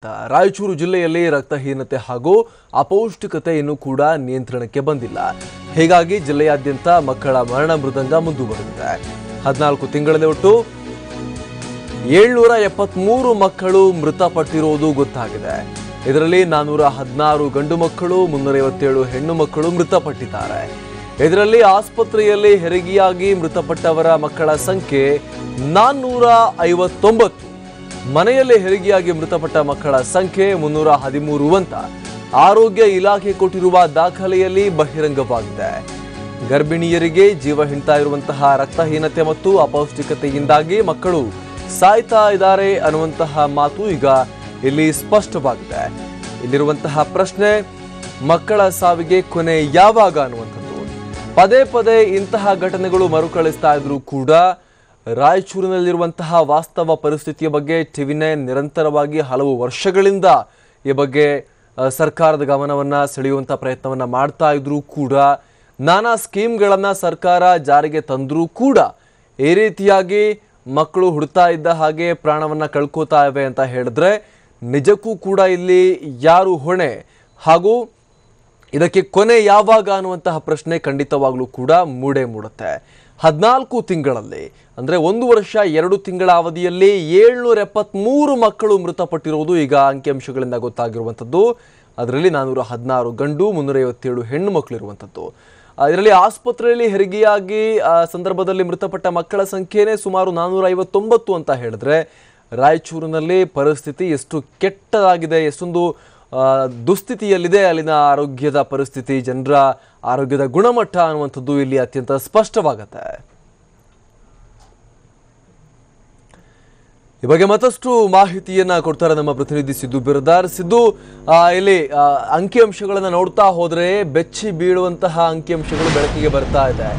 ರಾಯಚೂರು ಜಿಲ್ಲೆಯಲ್ಲಿ ರಕ್ತಹೀನತೆ ಹಾಗೂ ಅಪೌಷ್ಟಿಕತೆ ಇನ್ನೂ ಕೂಡ ನಿಯಂತ್ರಣಕ್ಕೆ ಬಂದಿಲ್ಲ. ಹೀಗಾಗಿ ಜಿಲ್ಲೆಯಾದ್ಯಂತ ಮಕ್ಕಳ ಮರಣ ಮೃದಂಗ ಮುಂದುವರೆದಿದೆ. 14 ತಿಂಗಳಲ್ಲಿ ಒಟ್ಟು 773 ಮಕ್ಕಳು ಮೃತಪಟ್ಟಿರುವುದು ಗೊತ್ತಾಗಿದೆ. ಇದರಲ್ಲಿ 416 ಗಂಡು ಮಕ್ಕಳು, 357 ಹೆಣ್ಣು ಮಕ್ಕಳು ಮೃತಪಟ್ಟಿದ್ದಾರೆ. ಇದರಲ್ಲಿ ಆಸ್ಪತ್ರೆಯಲ್ಲಿ ಹೆರಿಗೆಯಾಗಿ ಮೃತಪಟ್ಟವರ ಮಕ್ಕಳ ಸಂಖ್ಯೆ 459. ಮನೆಯಲ್ಲಿ ಹೆರಿಗೆಯಾಗಿ ಮೃತಪಟ್ಟ ಮಕ್ಕಳ ಸಂಖ್ಯೆ 313 ಅಂತ ಆರೋಗ್ಯ ಇಲಾಖೆ ಕೊಟ್ಟಿರುವ ದಾಖಲೆಯಲ್ಲಿ ಬಹಿರಂಗವಾಗಿದೆ. ಗರ್ಭಿಣಿಯರಿಗೆ ಜೀವ ಹಿಂಡ್ತಾ ಇರುವಂತಹ ರಕ್ತಹೀನತೆ ಮತ್ತು ಅಪೌಷ್ಟಿಕತೆಯಿಂದಾಗಿ ಮಕ್ಕಳು ಸಾಯ್ತಾ ಇದ್ದಾರೆ ಅನ್ನುವಂತಹ ಮಾತು ಈಗ ಇಲ್ಲಿ ಸ್ಪಷ್ಟವಾಗಿದೆ. ಇಲ್ಲಿರುವಂತಹ ಪ್ರಶ್ನೆ, ಮಕ್ಕಳ ಸಾವಿಗೆ ಕೊನೆ ಯಾವಾಗ ಅನ್ನುವಂಥದ್ದು. ಪದೇ ಪದೇ ಇಂತಹ ಘಟನೆಗಳು ಮರುಕಳಿಸ್ತಾ ಇದ್ರೂ ಕೂಡ ರಾಯಚೂರಿನಲ್ಲಿರುವಂತಹ ವಾಸ್ತವ ಪರಿಸ್ಥಿತಿಯ ಬಗ್ಗೆ ಟಿವಿ9 ನಿರಂತರವಾಗಿ ಹಲವು ವರ್ಷಗಳಿಂದ ಈ ಬಗ್ಗೆ ಸರ್ಕಾರದ ಗಮನವನ್ನ ಸೆಳೆಯುವಂಥ ಪ್ರಯತ್ನವನ್ನ ಮಾಡ್ತಾ ಇದ್ರೂ ಕೂಡ, ನಾನಾ ಸ್ಕೀಮ್ಗಳನ್ನ ಸರ್ಕಾರ ಜಾರಿಗೆ ತಂದ್ರೂ ಕೂಡ ಈ ರೀತಿಯಾಗಿ ಮಕ್ಕಳು ಹುಡ್ತಾ ಇದ್ದ ಹಾಗೆ ಪ್ರಾಣವನ್ನ ಕಳ್ಕೋತಾ ಇವೆ ಅಂತ ಹೇಳಿದ್ರೆ ನಿಜಕ್ಕೂ ಕೂಡ ಇಲ್ಲಿ ಯಾರು ಹೊಣೆ ಹಾಗೂ ಇದಕ್ಕೆ ಕೊನೆ ಯಾವಾಗ ಅನ್ನುವಂತಹ ಪ್ರಶ್ನೆ ಖಂಡಿತವಾಗ್ಲೂ ಕೂಡ ಮೂಡುತ್ತೆ. 14 ತಿಂಗಳಲ್ಲಿ ಅಂದರೆ 1 ವರ್ಷ 2 ತಿಂಗಳ ಅವಧಿಯಲ್ಲಿ 773 ಮಕ್ಕಳು ಮೃತಪಟ್ಟಿರುವುದು ಈಗ ಅಂಕಿಅಂಶಗಳಿಂದ ಗೊತ್ತಾಗಿರುವಂಥದ್ದು. ಅದರಲ್ಲಿ 416 ಗಂಡು, 357 ಹೆಣ್ಣು ಮಕ್ಕಳು ಇರುವಂಥದ್ದು. ಇದರಲ್ಲಿ ಆಸ್ಪತ್ರೆಯಲ್ಲಿ ಹೆರಿಗೆಯಾಗಿ ಸಂದರ್ಭದಲ್ಲಿ ಮೃತಪಟ್ಟ ಮಕ್ಕಳ ಸಂಖ್ಯೆನೇ ಸುಮಾರು 459 ಅಂತ ಹೇಳಿದ್ರೆ ರಾಯಚೂರಿನಲ್ಲಿ ಪರಿಸ್ಥಿತಿ ಎಷ್ಟು ಕೆಟ್ಟದಾಗಿದೆ, ಎಷ್ಟೊಂದು ದುಸ್ಥಿತಿಯಲ್ಲಿದೆ ಅಲ್ಲಿನ ಆರೋಗ್ಯದ ಪರಿಸ್ಥಿತಿ, ಜನರ ಆರೋಗ್ಯದ ಗುಣಮಟ್ಟ ಅನ್ನುವಂಥದ್ದು ಇಲ್ಲಿ ಅತ್ಯಂತ ಸ್ಪಷ್ಟವಾಗುತ್ತೆ. ಈ ಬಗ್ಗೆ ಮತ್ತಷ್ಟು ಮಾಹಿತಿಯನ್ನ ಕೊಡ್ತಾರೆ ನಮ್ಮ ಪ್ರತಿನಿಧಿ ಸಿದ್ದು ಬಿರದಾರ್. ಸಿದ್ದು, ಇಲ್ಲಿ ಅಂಕಿಅಂಶಗಳನ್ನ ನೋಡ್ತಾ ಹೋದ್ರೆ ಬೆಚ್ಚಿ ಬೀಳುವಂತಹ ಅಂಕಿಅಂಶಗಳು ಬೆಳಕಿಗೆ ಬರ್ತಾ ಇದೆ.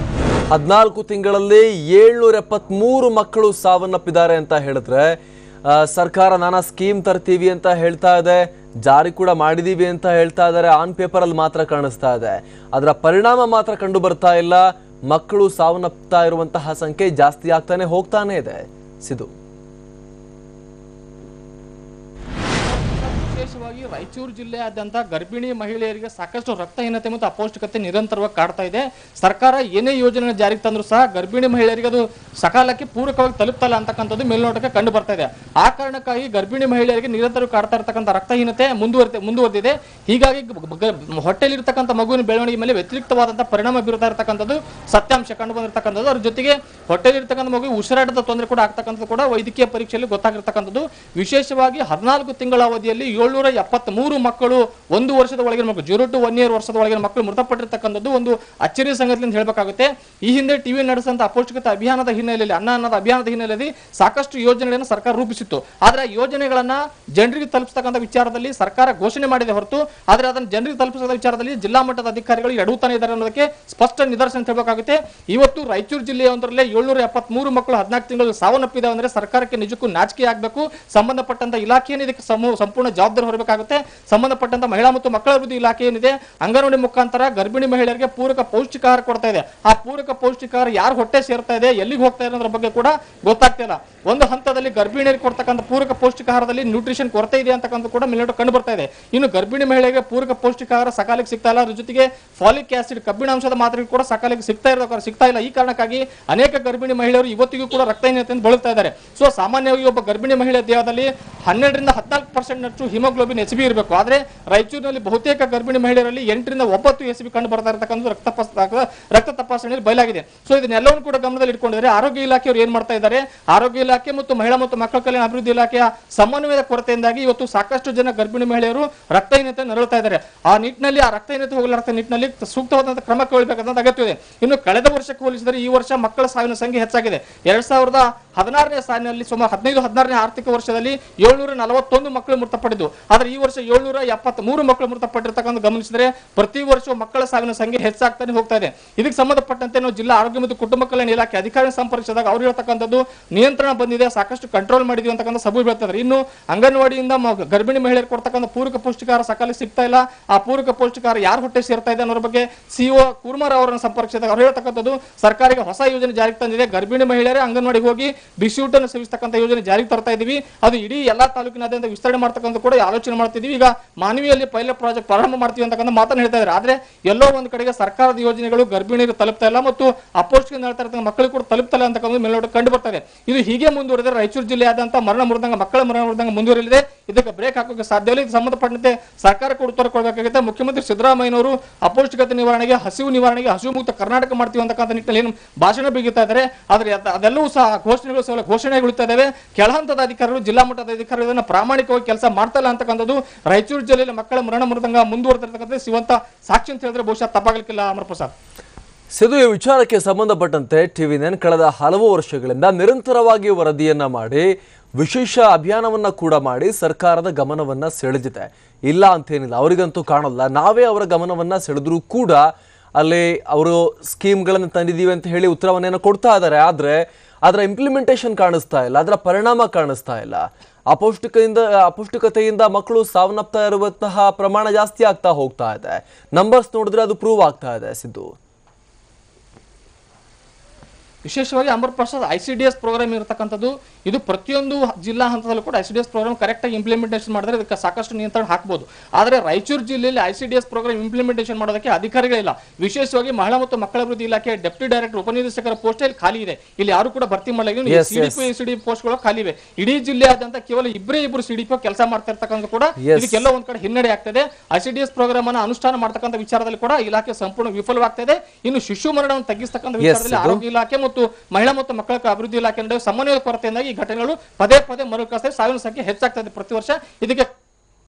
14 ತಿಂಗಳಲ್ಲಿ 773 ಮಕ್ಕಳು ಸಾವನ್ನಪ್ಪಿದ್ದಾರೆ ಅಂತ ಹೇಳಿದ್ರೆ ಸರ್ಕಾರ ನಾನಾ ಸ್ಕೀಮ್ ತರ್ತೀವಿ ಅಂತ ಹೇಳ್ತಾ ಇದೆ, ಜಾರಿ ಕೂಡ ಮಾಡಿದೀವಿ ಅಂತ ಹೇಳ್ತಾ ಇದ್ದಾರೆ. ಆನ್ ಪೇಪರ್ ಅಲ್ಲಿ ಮಾತ್ರ ಕಾಣಿಸ್ತಾ ಇದೆ, ಅದರ ಪರಿಣಾಮ ಮಾತ್ರ ಕಂಡು ಬರ್ತಾ ಇಲ್ಲ. ಮಕ್ಕಳು ಸಾವನ್ನಪ್ತಾ ಇರುವಂತಹ ಸಂಖ್ಯೆ ಜಾಸ್ತಿ ಆಗ್ತಾನೆ ಹೋಗ್ತಾನೆ ಇದೆ. ಸಿದ್ದು, ವಿಶೇಷವಾಗಿ ರಾಯಚೂರು ಜಿಲ್ಲೆಯಾದ್ಯಂತ ಗರ್ಭಿಣಿ ಮಹಿಳೆಯರಿಗೆ ಸಾಕಷ್ಟು ರಕ್ತಹೀನತೆ ಮತ್ತು ಅಪೌಷ್ಟಿಕತೆ ನಿರಂತರವಾಗಿ ಕಾಡ್ತಾ ಇದೆ. ಸರ್ಕಾರ ಏನೇ ಯೋಜನೆ ಜಾರಿಗೆ ತಂದರೂ ಸಹ ಗರ್ಭಿಣಿ ಮಹಿಳೆಯರಿಗೆ ಅದು ಸಕಾಲಕ್ಕೆ ಪೂರಕವಾಗಿ ತಲುಪ್ತಲ್ಲ ಅಂತಕ್ಕಂಥದ್ದು ಮೇಲ್ನೋಟಕ್ಕೆ ಕಂಡು ಬರ್ತಾ ಇದೆ. ಆ ಕಾರಣಕ್ಕಾಗಿ ಗರ್ಭಿಣಿ ಮಹಿಳೆಯರಿಗೆ ನಿರಂತರವಾಗಿ ಕಾಡ್ತಾ ಇರತಕ್ಕಂಥ ರಕ್ತಹೀನತೆ ಮುಂದುವರೆದಿದೆ. ಹೀಗಾಗಿ ಹೊಟ್ಟೆಲಿರ್ತಕ್ಕಂಥ ಮಗುವಿನ ಬೆಳವಣಿಗೆ ಮೇಲೆ ವ್ಯತಿರಿಕ್ತವಾದಂತಹ ಪರಿಣಾಮ ಬೀರುತ್ತಾ ಇರತಕ್ಕಂಥದ್ದು ಸತ್ಯಾಂಶ ಕಂಡು ಬಂದಿರತಕ್ಕಂಥದ್ದು. ಅದ್ರ ಜೊತೆಗೆ ಹೊಟ್ಟೆಲಿರ್ತಕ್ಕಂಥ ಮಗು ಉಸಿರಾಟದ ತೊಂದರೆ ಕೂಡ ಆಗ್ತಕ್ಕಂಥದ್ದು ಕೂಡ ವೈದ್ಯಕೀಯ ಪರೀಕ್ಷೆಯಲ್ಲಿ ಗೊತ್ತಾಗಿರ್ತಕ್ಕಂಥದ್ದು. ವಿಶೇಷವಾಗಿ 14 ತಿಂಗಳ ಅವಧಿಯಲ್ಲಿ 773 ಮಕ್ಕಳು, 1 ವರ್ಷದ ಒಳಗಿನ ಮಕ್ಕಳು, 0 to 1 year ವರ್ಷದ ಒಳಗಿನ ಮಕ್ಕಳು ಮೃತಪಟ್ಟಿರ್ತಕ್ಕಂಥದ್ದು ಒಂದು ಅಚ್ಚರಿಯ ಸಂಗತಿ ಅಂತ ಹೇಳಬೇಕಾಗುತ್ತೆ. ಈ ಹಿಂದೆ ಟಿವಿ ನಡೆಸಿದಂತಹ ಅಪೌಷ್ಟಿಕತೆ ಅಭಿಯಾನದ ಹಿನ್ನೆಲೆಯಲ್ಲಿ, ಅನ್ನದ ಅಭಿಯಾನದ ಹಿನ್ನೆಲೆಯಲ್ಲಿ ಸಾಕಷ್ಟು ಯೋಜನೆಗಳನ್ನು ಸರ್ಕಾರ ರೂಪಿಸಿತ್ತು. ಆದರೆ ಆ ಯೋಜನೆಗಳನ್ನ ಜನರಿಗೆ ತಲುಪಿಸತಕ್ಕಂಥ ವಿಚಾರದಲ್ಲಿ ಸರ್ಕಾರ ಘೋಷಣೆ ಮಾಡಿದೆ ಹೊರತು, ಆದರೆ ಅದನ್ನು ಜನರಿಗೆ ತಲುಪಿಸದ ವಿಚಾರದಲ್ಲಿ ಜಿಲ್ಲಾ ಮಟ್ಟದ ಅಧಿಕಾರಿಗಳು ಎಡವುತ್ತಾನೆ ಇದ್ದಾರೆ ಅನ್ನೋದಕ್ಕೆ ಸ್ಪಷ್ಟ ನಿದರ್ಶನ ಅಂತ ಹೇಳಬೇಕಾಗುತ್ತೆ. ಇವತ್ತು ರಾಯಚೂರು ಜಿಲ್ಲೆಯೊಂದರಲ್ಲೇ 773 ಮಕ್ಕಳು 14 ತಿಂಗಳು ಸಾವನ್ನಪ್ಪಿದೆ ಅಂದರೆ ಸರ್ಕಾರಕ್ಕೆ ನಿಜಕ್ಕೂ ನಾಚಿಕೆ ಆಗಬೇಕು. ಸಂಬಂಧಪಟ್ಟಂತ ಇಲಾಖೆ ಇದಕ್ಕೆ ಸಂಪೂರ್ಣ ಜವಾಬ್ದಾರಿ ಹೊರಬೇಕಾಗುತ್ತೆ. ಸಂಬಂಧಪಟ್ಟಂತ ಮಹಿಳಾ ಮತ್ತು ಮಕ್ಕಳ ಅಭಿವೃದ್ಧಿ ಇಲಾಖೆ ಏನಿದೆ, ಅಂಗನವಾಡಿ ಮುಖಾಂತರ ಗರ್ಭಿಣಿ ಮಹಿಳೆಯರಿಗೆ ಪೂರಕ ಪೌಷ್ಟಿಕಾಹಾರ ಕೊಡ್ತಾ ಇದೆ. ಆ ಪೂರಕ ಪೌಷ್ಟಿಕಾಹಾರ ಯಾರು ಹೊಟ್ಟೆ ಸೇರ್ತಾ ಇದೆ, ಎಲ್ಲಿಗೆ ಹೋಗ್ತಾ ಇದೆ ಅನ್ನೋದ್ರ ಬಗ್ಗೆ ಕೂಡ ಗೊತ್ತಾಗ್ತಾ ಇಲ್ಲ. ಒಂದು ಹಂತದಲ್ಲಿ ಗರ್ಭಿಣಿಯರಿಗೆ ಕೊಡ್ತಕ್ಕಂಥ ಪೂರಕ ಪೌಷ್ಟಿಕಾಹಾರದಲ್ಲಿ ನ್ಯೂಟ್ರಿಷನ್ ಕೊರತೆ ಇದೆ ಅಂತಕ್ಕಂಥ ಕೂಡ ಮೇಲ್ನೋಟ ಕಂಡು ಬರ್ತಾ ಇದೆ. ಇನ್ನು ಗರ್ಭಿಣಿ ಮಹಿಳೆಗೆ ಪೂರಕ ಪೌಷ್ಟಿಕಾಹಾರ ಸಕಾಲಕ್ಕೆ ಸಿಗ್ತಾ ಇಲ್ಲ. ಅದ್ರ ಜೊತೆಗೆ ಫಾಲಿಕ್ ಆಸಿಡ್, ಕಬ್ಬಿಣಾಂಶದ ಮಾತ್ರೆಗಳು ಕೂಡ ಸಕಾಲಕ್ಕೆ ಸಿಗ್ತಾ ಇಲ್ಲ. ಈ ಕಾರಣಕ್ಕಾಗಿ ಅನೇಕ ಗರ್ಭಿಣಿ ಮಹಿಳೆಯರು ಇವತ್ತಿಗೂ ಕೂಡ ರಕ್ತಹೀನತೆಯಿಂದ ಬಳಲ್ತಾ ಇದ್ದಾರೆ. ಸೊ ಸಾಮಾನ್ಯವಾಗಿ ಒಬ್ಬ ಗರ್ಭಿಣಿ ಮಹಿಳೆ ದೇಹದಲ್ಲಿ 12 ರಿಂದ 14% ಹಿಮೋಗ್ಲೋಬಿನ್ HB ಇರಬೇಕು. ಆದರೆ ರಾಯಚೂರಿನಲ್ಲಿ ಬಹುತೇಕ ಗರ್ಭಿಣಿ ಮಹಿಳೆಯರಲ್ಲಿ 8 ರಿಂದ 9 HB ಕಂಡು ಬರ್ತಾ ಇರತಕ್ಕಂಥ ರಕ್ತ ತಪಾಸಣೆಯಲ್ಲಿ ಬಯಲಾಗಿದೆ. ಸೊ ಇದನ್ನೆಲ್ಲವನ್ನು ಕೂಡ ಗಮನದಲ್ಲಿ ಇಟ್ಕೊಂಡಿದ್ದಾರೆ. ಆರೋಗ್ಯ ಇಲಾಖೆಯವರು ಏನ್ ಮಾಡ್ತಾ ಇದ್ದಾರೆ, ಆರೋಗ್ಯ ಇಲಾಖೆ ಮತ್ತು ಮಹಿಳಾ ಮತ್ತು ಮಕ್ಕಳ ಕಲ್ಯಾಣ ಅಭಿವೃದ್ಧಿ ಇಲಾಖೆಯ ಸಮನ್ವಯದ ಕೊರತೆಯಿಂದಾಗಿ ಇವತ್ತು ಸಾಕಷ್ಟು ಜನ ಗರ್ಭಿಣಿ ಮಹಿಳೆಯರು ರಕ್ತಹೀನತೆ ನರಳುತ್ತಾ ಇದ್ದಾರೆ. ಆ ನಿಟ್ಟಿನಲ್ಲಿ ಆ ರಕ್ತಹೀನತೆ ಹೋಗಲಾರದ ನಿಟ್ಟಿನಲ್ಲಿ ಸೂಕ್ತವಾದಂತಹ ಕ್ರಮ ಕೈಗೊಳ್ಳಬೇಕಾದಂತ ಅಗತ್ಯವಿದೆ. ಇನ್ನು ಕಳೆದ ವರ್ಷಕ್ಕೆ ಹೋಲಿಸಿದರೆ ಈ ವರ್ಷ ಮಕ್ಕಳ ಸಾವಿನ ಸಂಖ್ಯೆ ಹೆಚ್ಚಾಗಿದೆ. 2016ನೇ ಸಾಲಿನಲ್ಲಿ ಸುಮಾರು 15-16ನೇ ಆರ್ಥಿಕ ವರ್ಷದಲ್ಲಿ 741 ಮಕ್ಕಳು ಮೃತಪಟ್ಟಿದ್ದು. ಆದರೆ ಈ ವರ್ಷ 773 ಮಕ್ಕಳು ಮೃತಪಟ್ಟಿರ್ತಕ್ಕಂಥ ಗಮನಿಸಿದರೆ ಪ್ರತಿ ವರ್ಷ ಮಕ್ಕಳ ಸಾವಿನ ಸಂಖ್ಯೆ ಹೆಚ್ಚಾಗ್ತಾನೆ ಹೋಗ್ತಾ ಇದೆ. ಇದಕ್ಕೆ ಸಂಬಂಧಪಟ್ಟಂತೆ ನಾವು ಜಿಲ್ಲಾ ಆರೋಗ್ಯ ಮತ್ತು ಕುಟುಂಬ ಕಲ್ಯಾಣ ಇಲಾಖೆ ಅಧಿಕಾರಿ ಸಂಪರ್ಕಿಸಿದಾಗ ಅವ್ರು ಹೇಳ್ತಕ್ಕಂಥದ್ದು ನಿಯಂತ್ರಣ ಬಂದಿದೆ, ಸಾಕಷ್ಟು ಕಂಟ್ರೋಲ್ ಮಾಡಿದೀವಿ ಅಂತಕ್ಕಂಥ ಸಭೆ ಬೀಳ್ತಾರೆ. ಇನ್ನು ಅಂಗನವಾಡಿಯಿಂದ ಗರ್ಭಿಣಿ ಮಹಿಳೆಯರು ಕೊಡ್ತಕ್ಕಂಥ ಪೂರಕ ಪೌಷ್ಟಿಕಾಹಾರ ಸಕಾಲ ಸಿಗ್ತಾ ಇಲ್ಲ. ಆ ಪೂರಕ ಪೌಷ್ಟಿಕಾಹಾರ ಯಾರ ಹೊಟ್ಟೆ ಸೇರ್ತಾ ಇದೆ ಅನ್ನೋದ್ರ ಬಗ್ಗೆ ಸಿಒ ಕುರ್ಮಾರ್ ಅವರನ್ನು ಸಂಪರ್ಕಿಸಿದಾಗ ಅವ್ರು ಹೇಳ್ತಕ್ಕಂಥದ್ದು ಸರ್ಕಾರಕ್ಕೆ ಹೊಸ ಯೋಜನೆ ಜಾರಿಗೆ ತಂದಿದೆ. ಗರ್ಭಿಣಿ ಮಹಿಳೆಯರೇ ಅಂಗನವಾಡಿಗೆ ಹೋಗಿ ಬಿಸಿಯೂಟನ್ನು ಸೇವಿಸ್ತಕ್ಕಂಥ ಯೋಜನೆ ಜಾರಿಗೆ ತರ್ತಾ ಇದೀವಿ. ಅದು ಇಡೀ ಎಲ್ಲಾ ತಾಲೂಕಿನಾದ್ಯಂತ ವಿಸ್ತರಣೆ ಮಾಡ್ತಕ್ಕಂಥ ಕೂಡ ಆಲೋಚನೆ ಮಾಡ್ತಿದೀವಿ. ಈಗ ಮಾನವಿಯಲ್ಲಿ ಪೈಲಟ್ ಪ್ರಾಜೆಕ್ಟ್ ಪ್ರಾರಂಭ ಮಾಡ್ತೀವಿ ಅಂತಕ್ಕಂಥ ಮಾತನ್ನು ಹೇಳ್ತಾ ಇದ್ದಾರೆ. ಆದ್ರೆ ಎಲ್ಲೋ ಒಂದು ಕಡೆಗೆ ಸರ್ಕಾರದ ಯೋಜನೆಗಳು ಗರ್ಭಿಣಿಯರಿಗೆ ತಲುಪ್ತಾ ಇಲ್ಲ ಮತ್ತು ಅಪೌಷ್ಟಿಕ ಹೇಳ್ತಾ ಇರ್ತಕ್ಕಂಥ ಮಕ್ಕಳಿಗೆ ಕೂಡ ತಲುಪ್ತಾ ಇಲ್ಲ ಅಂತಕ್ಕಂಥ ಮೇಲ್ನೋಟ ಕಂಡು ಬರ್ತಾ ಇದೆ. ಇದು ಹೀಗೆ ಮುಂದುವರೆದರೆ ರಾಯಚೂರು ಜಿಲ್ಲೆಯಾದಂತ ಮಕ್ಕಳ ಮರಣ ಮೃದಂಗ ಮುಂದುವರಿಯಲಿದೆ. ಇದಕ್ಕೆ ಬ್ರೇಕ್ ಹಾಕೋಕೆ ಸಾಧ್ಯವಿಲ್ಲ. ಇದಕ್ಕೆ ಸಂಬಂಧಪಟ್ಟಂತೆ ಸರ್ಕಾರ ಕೂಡ ಉತ್ತರ ಕೊಡಬೇಕಾಗುತ್ತೆ. ಮುಖ್ಯಮಂತ್ರಿ ಸಿದ್ದರಾಮಯ್ಯನವರು ಅಪೌಷ್ಟಿಕತೆ ನಿವಾರಣೆಗೆ, ಹಸಿವು ನಿವಾರಣೆಗೆ, ಹಸಿವು ಮುಕ್ತ ಕರ್ನಾಟಕ ಮಾಡ್ತೀವಿ ಅಂತಕ್ಕಂಥ ನಿಟ್ಟಿನಲ್ಲಿ ಏನು ಭಾಷಣ ಬೀಗುತ್ತಾ ಇದ್ದಾರೆ. ಆದ್ರೆ ಅದೆಲ್ಲವೂ ಸಹ ಘೋಷಣೆಗೊಳ್ತಾ ಇದ್ದಾವೆ. ಕೆಳಹಂತದ ಅಧಿಕಾರಿಗಳು, ಜಿಲ್ಲಾ ಮಟ್ಟದ ಅಧಿಕಾರಿಗಳು ಇದನ್ನು ಪ್ರಾಮಾಣಿಕವಾಗಿ ಕೆಲಸ ಮಾಡ್ತಾ ಇಲ್ಲ ಅಂತಕ್ಕಂಥದ್ದು ರಾಯಚೂರು ಜಿಲ್ಲೆಯಲ್ಲಿ ಮಕ್ಕಳ ಮರಣ ಮೃದಂಗ ಮುಂದುವರೆದಿರ್ತಕ್ಕಂಥ ಸಿವಂತ ಸಾಕ್ಷಿ ಅಂತ ಹೇಳಿದ್ರೆ ಬಹುಶಃ ತಪ್ಪಾಗಲಿಕ್ಕಿಲ್ಲ. ಅಮರ್ ಪ್ರಸಾದ್, ಸಿದ್ದು, ಈ ವಿಚಾರಕ್ಕೆ ಸಂಬಂಧಪಟ್ಟಂತೆ ಟಿವಿ9 ಕಳೆದ ಹಲವು ವರ್ಷಗಳಿಂದ ನಿರಂತರವಾಗಿ ವರದಿಯನ್ನ ಮಾಡಿ ವಿಶೇಷ ಅಭಿಯಾನವನ್ನ ಕೂಡ ಮಾಡಿ ಸರ್ಕಾರದ ಗಮನವನ್ನ ಸೆಳೆದಿದೆ. ಇಲ್ಲ ಅಂತೇನಿಲ್ಲ, ಅವರಿಗಂತೂ ಕಾಣಲ್ಲ. ನಾವೇ ಅವರ ಗಮನವನ್ನ ಸೆಳೆದ್ರೂ ಕೂಡ ಅಲ್ಲಿ ಅವರು ಸ್ಕೀಮ್ಗಳನ್ನು ತಂದಿದ್ದೀವಿ ಅಂತ ಹೇಳಿ ಉತ್ತರವನ್ನೇನೋ ಕೊಡ್ತಾ ಇದ್ದಾರೆ. ಆದರೆ ಅದರ ಇಂಪ್ಲಿಮೆಂಟೇಷನ್ ಕಾಣಿಸ್ತಾ ಇಲ್ಲ, ಅದರ ಪರಿಣಾಮ ಕಾಣಿಸ್ತಾ ಇಲ್ಲ. ಅಪೌಷ್ಟಿಕತೆಯಿಂದ ಮಕ್ಕಳು ಸಾವನ್ನಪ್ತಾ ಇರುವಂತಹ ಪ್ರಮಾಣ ಜಾಸ್ತಿ ಆಗ್ತಾ ಹೋಗ್ತಾ ಇದೆ. ನಂಬರ್ಸ್ ನೋಡಿದ್ರೆ ಅದು ಪ್ರೂವ್ ಆಗ್ತಾ ಇದೆ. ಸಿದ್ದು, ವಿಶೇಷವಾಗಿ ಅಮರ್ ಪ್ರಸಾದ್, ICDS ಪ್ರೋಗ್ರಾಮ್ ಇರತಕ್ಕಂಥದ್ದು ಇದು ಪ್ರತಿಯೊಂದು ಜಿಲ್ಲಾ ಹಂತದಲ್ಲೂ ಕೂಡ ICDS ಪ್ರೋಗ್ರಾಮ್ ಕರೆಕ್ಟಾಗಿ ಇಂಪ್ಲಿಮೆಂಟೇಷನ್ ಮಾಡಿದ್ರೆ ಇದಕ್ಕೆ ಸಾಕಷ್ಟು ನಿಯಂತ್ರಣ ಹಾಕಬಹುದು. ಆದರೆ ರಾಯಚೂರು ಜಿಲ್ಲೆಯಲ್ಲಿ ICDS ಪ್ರೋಗ್ರಾಮ್ ಇಂಪ್ಲಿಮೆಂಟೇಷನ್ ಮಾಡೋದಕ್ಕೆ ಅಧಿಕಾರಿಗಳಿಲ್ಲ. ವಿಶೇಷವಾಗಿ ಮಹಿಳಾ ಮತ್ತು ಮಕ್ಕಳ ಅಭಿವೃದ್ಧಿ ಇಲಾಖೆ ಡೆಪ್ಟಿ ಡೈರೆಕ್ಟರ್, ಉಪನಿರ್ದೇಶಕರ ಪೋಸ್ಟ್ ಇಲ್ಲಿ ಖಾಲಿ ಇದೆ. ಇಲ್ಲಿ ಯಾರು ಕೂಡ ಭರ್ತಿ ಮಾಡಲಾಗಿದೆ. CDP ಪೋಸ್ಟ್ಗಳು ಖಾಲಿ ಇವೆ. ಇಡೀ ಜಿಲ್ಲೆಯಾದ್ಯಂತ ಕೇವಲ ಇಬ್ಬರು CDP ಕೆಲಸ ಮಾಡ್ತಾ ಇರ್ತಕ್ಕಂಥ ಕೂಡ ಇದಕ್ಕೆಲ್ಲ ಒಂದ್ ಕಡೆ ಹಿನ್ನಡೆ ಆಗ್ತದೆ. ICDS ಪ್ರೋಗ್ರಾಮ್ ಅನ್ನು ಅನುಷ್ಠಾನ ಮಾಡ್ತಕ್ಕಂಥ ವಿಚಾರದಲ್ಲಿ ಕೂಡ ಇಲಾಖೆ ಸಂಪೂರ್ಣ ವಿಫಲವಾಗ್ತದೆ. ಇನ್ನು ಶಿಶು ಮರಣವನ್ನು ತಗ್ಗಿಸ್ತಕ್ಕಂಥ ವಿಚಾರದಲ್ಲಿ ಆರೋಗ್ಯ ಇಲಾಖೆ ಮತ್ತು ಮಹಿಳಾ ಮತ್ತು ಮಕ್ಕಳ ಅಭಿವೃದ್ಧಿ ಇಲಾಖೆ ನಡುವೆ ಸಮನ್ವಯ ಕೊರತೆಯಿಂದಾಗಿ ಈ ಘಟನೆಗಳು ಪದೇ ಮರುಕಳಿಸಿದೆ. ಸಾವಿನ ಸಂಖ್ಯೆ ಹೆಚ್ಚಾಗ್ತದೆ ಪ್ರತಿ ವರ್ಷ. ಇದಕ್ಕೆ